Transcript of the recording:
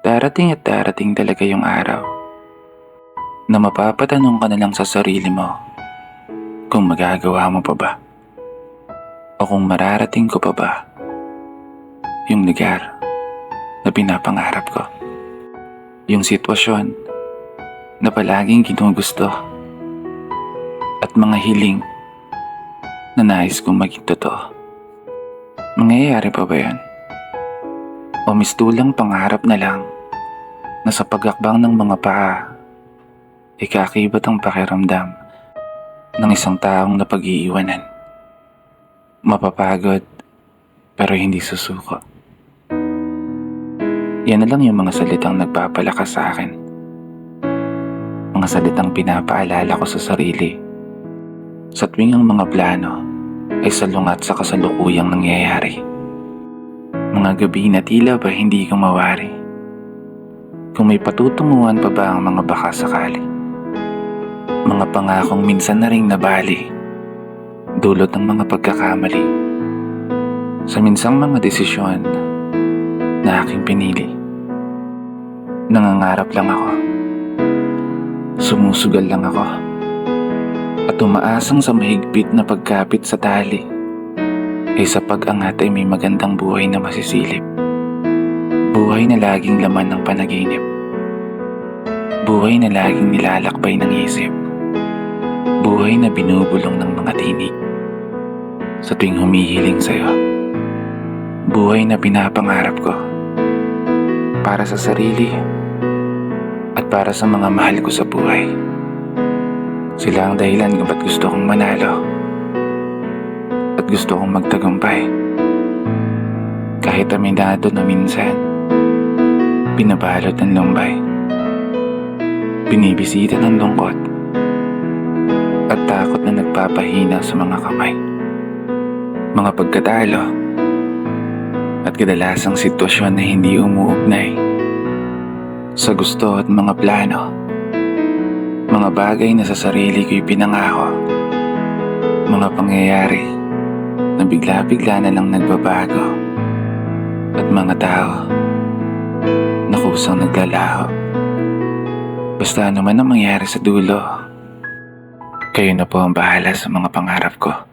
Darating at darating talaga yung araw na mapapatanong ka na lang sa sarili mo kung magagawa mo pa ba o kung mararating ko pa ba yung lugar na pinapangarap ko. Yung sitwasyon na palaging ginugusto at mga hiling na nais kong maging totoo. Mangyayari pa ba yan? O mistulang pangarap na lang na sa pagakbang ng mga paa ikakibat ang pakiramdam ng isang taong napag-iiwanan. Mapapagod pero hindi susuko. Yan na lang yung mga salitang nagpapalakas sa akin. Mga salitang pinapaalala ko sa sarili sa tuwing ang mga plano ay salungat sa kasalukuyang nangyayari. Mga gabi na tila ba hindi ko mawari kung may patutunguhan pa ba ang mga baka sakali. Mga pangakong minsan na ring nabali dulot ng mga pagkakamali sa minsang mga desisyon na aking pinili. Nangangarap lang ako, sumusugal lang ako, at umaasang sa mahigpit na pagkapit sa tali ay sa pag-angat ay may magandang buhay na masisilip. Buhay na laging laman ng panaginip. Buhay na laging nilalakbay ng isip. Buhay na binubulong ng mga tinig sa tuwing humihiling sa'yo. Buhay na pinapangarap ko para sa sarili at para sa mga mahal ko sa buhay. Sila ang dahilan kung ba't gusto kong manalo at gusto kong magtagumpay. Kahit aminado na minsan binabalot ng lumbay, binibisita ng lungkot at takot na nagpapahina sa mga kamay. Mga pagkatalo at kadalasang sitwasyon na hindi umuugnay sa gusto at mga plano. Mga bagay na sa sarili ko'y pinangako. Mga pangyayari na bigla-bigla na lang nagbabago. At mga tao na kusang naglalaho. Basta ano man ang mangyari sa dulo, kayo na po ang bahala sa mga pangarap ko.